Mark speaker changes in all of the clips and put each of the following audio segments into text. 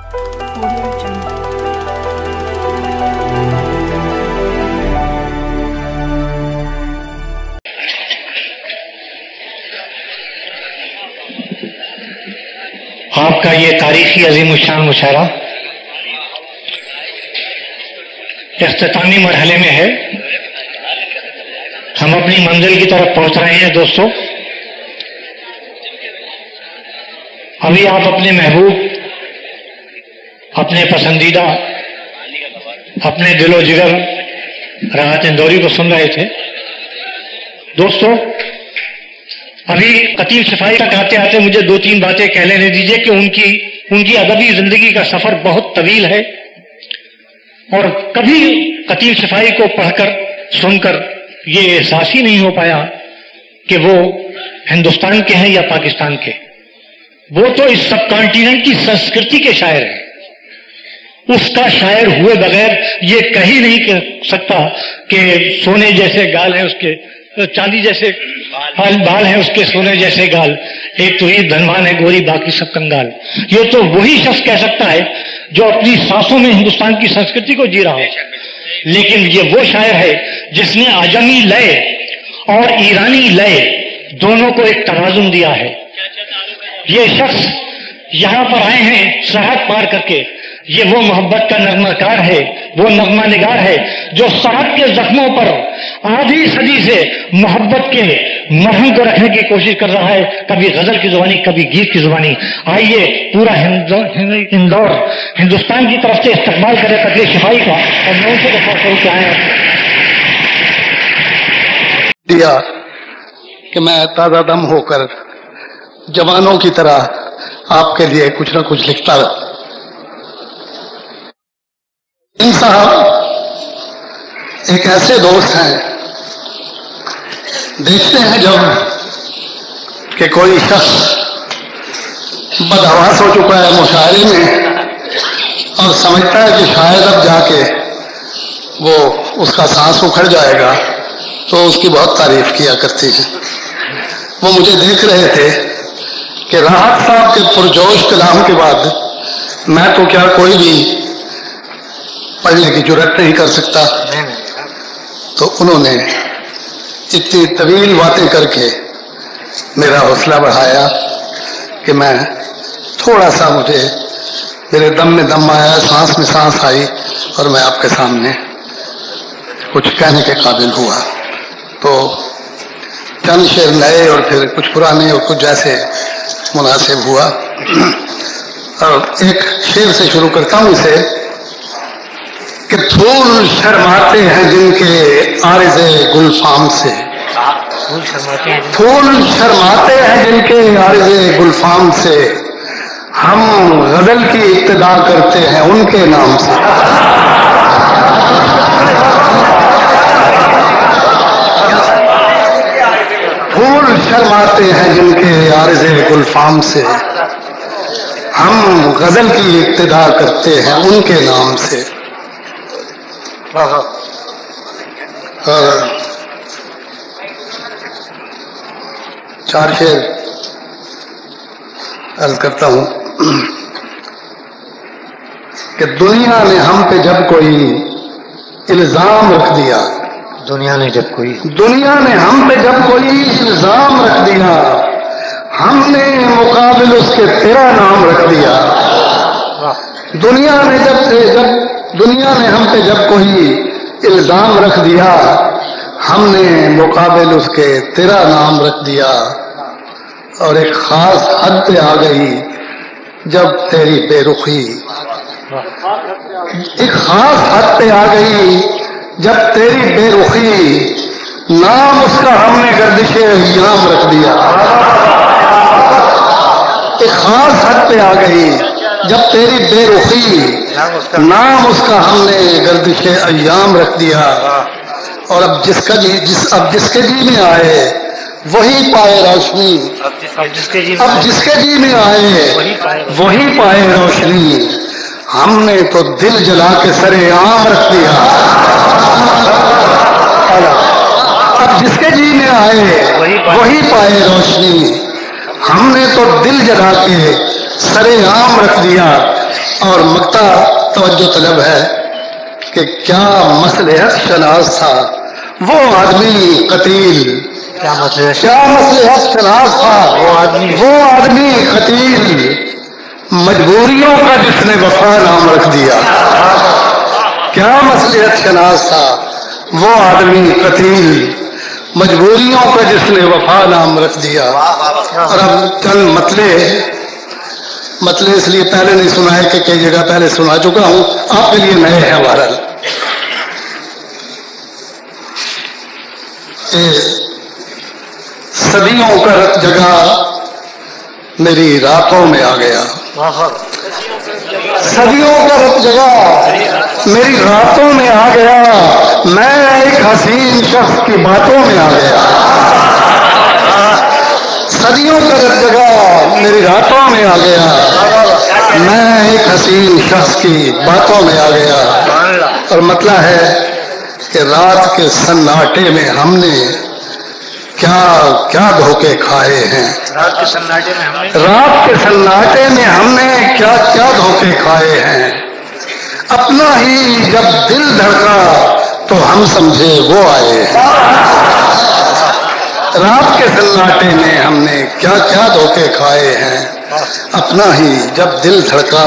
Speaker 1: آپ کا یہ تاریخی عظیم الشان مشاعرہ اختتامی مرحلے میں ہے. ہم اپنی منزل کی طرف پہنچ رہے ہیں دوستو. ابھی آپ اپنے محبوب، اپنے پسندیدہ، اپنے دل و جگر راحت اندوری کو سن رہے تھے. دوستو ابھی قطیب صفائی تک آتے آتے مجھے 2-3 باتیں کہہ لینے دیجئے کہ ان کی ادبی زندگی کا سفر بہت طویل ہے، اور کبھی قطیب صفائی کو پڑھ کر سن کر یہ احساس ہی نہیں ہو پایا کہ وہ ہندوستان کے ہیں یا پاکستان کے. وہ تو اس سب کانٹیننٹ کی سنسکرتی کے شاعر ہیں. اس کا شاعر ہوئے بغیر یہ کہیں نہیں کہہ سکتا کہ سونے جیسے گال ہیں اس کے، چاندی جیسے بال ہیں اس کے، سونے جیسے گال، ایک تو یہ دھنوان ہے گوری باقی سب کنگال. یہ تو وہی شخص کہہ سکتا ہے جو اپنی سانسوں میں ہندوستان کی سنسکرتی کو جی رہا ہو. لیکن یہ وہ شاعر ہے جس نے آجمی لئے اور ایرانی لئے دونوں کو ایک توازن دیا ہے. یہ شخص یہاں پر آئے ہیں سرحد پار کر کے. یہ وہ محبت کا نغمہ کار ہے، وہ نغمہ نگار ہے جو سرحد کے زخموں پر آدھی صدی سے محبت کے مرہم کو رکھنے کی کوشش کر رہا ہے، کبھی غزل کی زبانی، کبھی گیت کی زبانی. آئیے پورا اندور ہندوستان کی طرف سے استقبال کرے قطیب صفائی کا، اور میں ان سے دفعہ کے آئے
Speaker 2: دیا کہ میں تازہ دم ہو کر جوانوں کی طرح آپ کے لیے کچھ نہ کچھ لکھتا رہا. ان صاحب ایک ایسے دوست ہیں، دیکھتے ہیں جب کہ کوئی شخص بدحواس ہو چکا ہے مشاعرے میں اور سمجھتا ہے کہ شاید اب جا کے وہ اس کا سانس اکھڑ جائے گا، تو اس کی بہت تعریف کیا کرتی ہے. وہ مجھے دیکھ رہے تھے کہ راحت صاحب کے پرجوش کلام کے بعد میں تو کیا کوئی بھی پڑھنے کی جرات نہیں کر سکتا. تو انہوں نے اتنی طویل باتیں کر کے میرا حوصلہ بڑھایا کہ میں تھوڑا سا، مجھے میرے دم میں دم آیا، سانس میں سانس آئی، اور میں آپ کے سامنے کچھ کہنے کے قابل ہوا. تو چند شعر نئے اور پھر کچھ پرانے اور کچھ جیسے مناسب ہوا. اور ایک شعر سے شروع کرتا ہوں اسے کہ پھول شرماتے ہیں جن کے عارض گلفام سے، پھول شرماتے ہیں جن کے عارض گلفام سے، ہم غزل کی ابتدا کرتے ہیں ان کے نام سے. پھول شرماتے ہیں جن کے عارض گلفام سے، ہم غزل کی ابتدا کرتے ہیں ان کے نام سے. چار شعر عرض کرتا ہوں کہ دنیا نے ہم پہ جب کوئی الزام رکھ دیا،
Speaker 1: دنیا نے
Speaker 2: ہم پہ جب کوئی الزام رکھ دیا، ہم نے مقابل اس کے تیرا نام رکھ دیا. دنیا نے ہم پہ جب کوئی الزام رکھ دیا، ہم نے مقابل اس کے تیرا نام رکھ دیا. اور ایک خاص حد پہ آ گئی جب تیری بے رخی، ایک خاص حد پہ آ گئی جب تیری بے رخی، نام اس کا ہم نے گردش ایام رکھ دیا. ایک خاص حد پہ آ گئی جب تیری بے رخی، نام اس کا ہم نے گردش ایام رکھ دیا. اور اب جس کے جی میں آئے وہی پائے روشنی، اب جس کے جی میں آئے وہی پائے روشنی. ہم نے تو دل جلا کے سرے عام رکھ دیا. اب جس کے جی میں آئے وہی پائے روشنی، ہم نے تو دل جلا کے سرے عام رکھ دیا. اور مقطع توجہ طلب ہے کہ کیا مصلحت شناس تھا وہ آدمی قتیل، کیا مصلحت شناس تھا وہ آدمی قتیل، مجبوریوں کا جس نے وفا نام رکھ دیا۔ کیا مصلحت شناس تھا وہ آدمی قتیل، مجبوریوں کا جس نے وفا نام رکھ دیا۔ اور اب چند مطلب اس لیے پہلے نہیں سنائے کہ کئی جگہ پہلے سنا چکا ہوں، آپ کے لیے نئے ہیں۔ بہرحال صدیوں کا رت جگہ میری راتوں میں آ گیا، صدیوں کا رت جگہ میری راتوں میں آ گیا، میں ایک حسین شخص کی باتوں میں آ گیا۔ صدیوں کا رت جگہ میری راتوں میں آ گیا، میں ایک حسین شخص کی باتوں میں آ گیا۔ اور مطلب ہے کہ رات کے سناٹے میں ہم نے کیا کیا دھوکے کھائے ہیں، رات کے سناٹے میں ہم نے کیا کیا دھوکے کھائے ہیں۔ اپنا ہی جب دل دھڑکا تو ہم سمجھے وہ آئے ہیں، رات کے سناٹے میں ہم نے کیا کیا دھوکے کھائے ہیں، اپنا ہی جب دل دھڑکا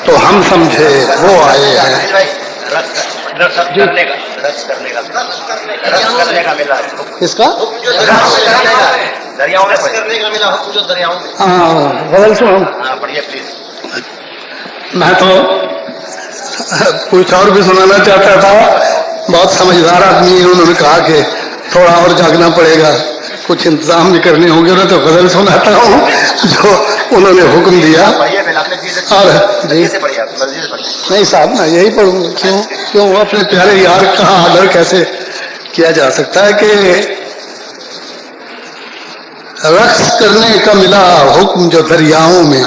Speaker 2: تو ہم سمجھے وہ آئے ہیں۔ اس کا میں تو کچھ اور بھی سنانا چاہتا تھا، بہت سمجھدار آدمی ہے، انہوں نے کہا کہ تھوڑا اور جاگنا پڑے گا، کچھ انتظام بھی کرنے ہوں گے، نہ تو غزل سناتا ہوں جو انہوں نے حکم دیا۔ اور نہیں صاحب میں یہی پڑھوں گا، کیوں اپنے پیارے یار کا آڈر کیسے کیا جا سکتا ہے کہ رقص کرنے کا ملا حکم جو دریاؤں میں،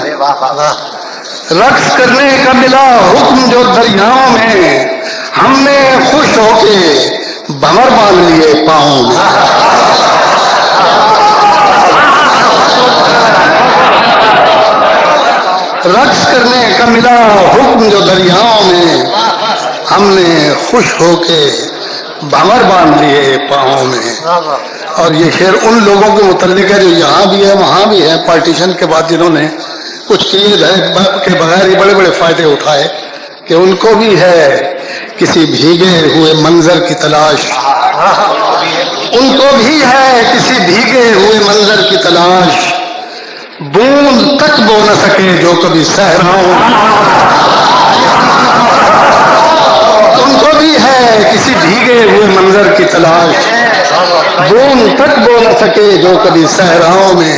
Speaker 2: رقص کرنے کا ملا حکم جو دریاؤں میں، ہم نے خوش ہو کے بھنور باندھ لیے پاؤں میں۔ رقص کرنے کا ملا حکم جو دریاؤں میں، ہم نے خوش ہو کے بھنور باندھ لیے پاؤں میں۔ اور یہ شعر ان لوگوں کے متعلق ہے جو یہاں بھی ہے وہاں بھی ہے، پارٹیشن کے بعد جنہوں نے کچھ کیے کے بغیر ہی بڑے بڑے فائدے اٹھائے، کہ ان کو بھی ہے کسی بھیگے ہوئے منظر کی تلاش، ان کو بھی ہے کسی بھیگے ہوئے منظر کی تلاش، بوند تک بو نہ سکے جو کبھی صحراؤں، ان کو بھی ہے کسی بھیگے ہوئے منظر کی تلاش، بوند تک بو نہ سکے جو کبھی صحراؤں میں۔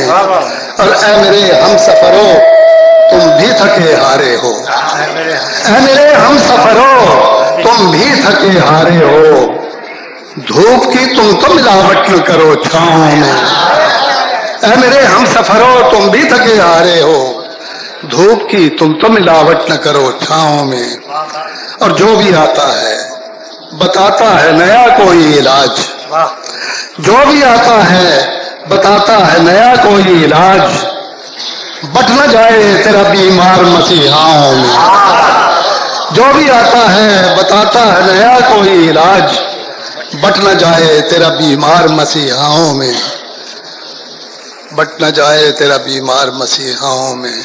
Speaker 2: اور اے میرے ہم سفرو تم بھی تھکے ہارے ہو، اے میرے ہم سفرو تم بھی تھکے ہارے ہو، دھوپ کی تم تو ملاوٹ نہ کرو چھاؤں میں، اے میرے ہم سفرو تم بھی تھکے ہارے ہو، دھوپ کی تم تو ملاوٹ نہ کرو چھاؤں میں۔ اور جو بھی آتا ہے بتاتا ہے نیا کوئی علاج، جو بھی آتا ہے بتاتا ہے نیا کوئی علاج، بٹ نہ جائے تیرا بیمار مسیحاؤں میں، جو بھی آتا ہے بتاتا ہے نیا کوئی علاج، بٹ نہ جائے تیرا بیمار مسیحاؤں میں، بٹ نہ جائے تیرا بیمار مسیحاؤں میں۔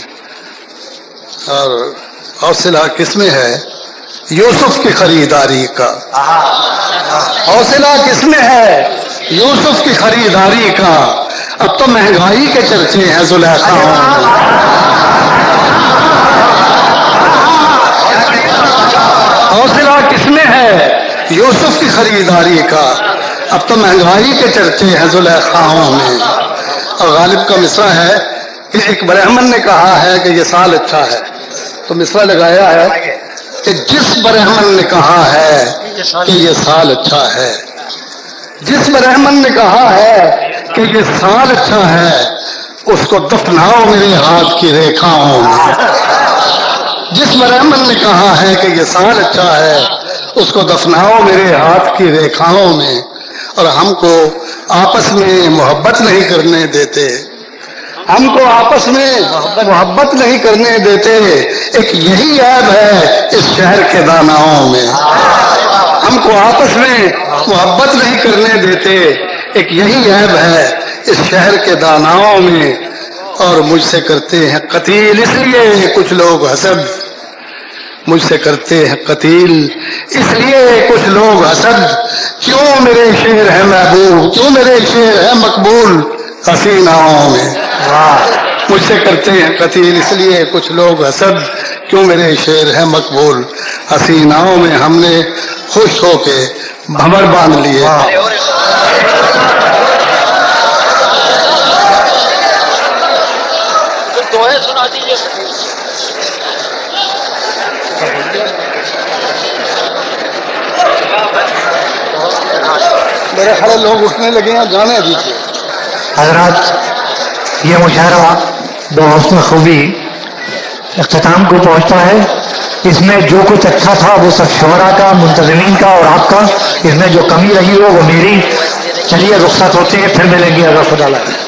Speaker 2: اور حوصلہ کس میں ہے؟ یوسف کی خریداری کا، حوصلہ کس میں ہے؟ یوسف کی خریداری کا، اب تو مہنگائی کے چرچے ہیں زلیخاؤں میں، حوصلہ کس میں ہے؟ یوسف کی خریداری کا، اب تو مہنگائی کے چرچے ہیں زلیخاؤں میں۔ اور غالب کا مصرع ہے کہ ایک برہمن نے کہا ہے کہ یہ سال اچھا ہے، تو مصرع لگایا ہے کہ جس برہمن نے کہا ہے کہ یہ سال اچھا ہے، جس برہمن نے کہا ہے کہ یہ سال اچھا ہے، اس کو دفناؤ میرے ہاتھ کی ریکھاؤں میں، جس برہمن نے کہا ہے کہ یہ سال اچھا ہے، اس کو دفناؤ میرے ہاتھ کی ریکھاؤں میں۔ اور ہم کو آپس میں محبت نہیں کرنے دیتے، ہم کو آپس میں محبت نہیں کرنے دیتے، ایک یہی عیب ہے اس شہر کے داناؤں میں. ہم کو آپس میں محبت نہیں کرنے دیتے، ایک یہی عیب ہے اس شہر کے داناؤں میں. اور مجھ سے کرتے ہیں قتیل اس لیے کچھ لوگ حسد، مجھ سے کرتے ہیں قتیل اس لیے کچھ لوگ حسد. کیوں میرے شعر ہے محبوب، کیوں میرے شعر ہے مقبول حسیناؤں میں. مجھ سے کرتے ہیں قتیل اس لیے کچھ لوگ حسد، کیوں میرے شعر ہے مقبول حسیناؤں میں. ہم نے خوش ہو کے بھمر باندھ لیے.
Speaker 3: سنا دیجیے.
Speaker 2: میرے خیال لوگ اٹھنے لگے ہیں، جانے دیجیے.
Speaker 1: حضرات یہ مشاعرہ بحسن خوبی اختتام کو پہنچتا ہے. اس میں جو کچھ اچھا تھا وہ سب شعراء کا، منتظمین کا اور آپ کا. اس میں جو کمی رہی ہو وہ میری. چلیے رخصت ہوتے ہیں، پھر ملیں گے اگر خدا لائے.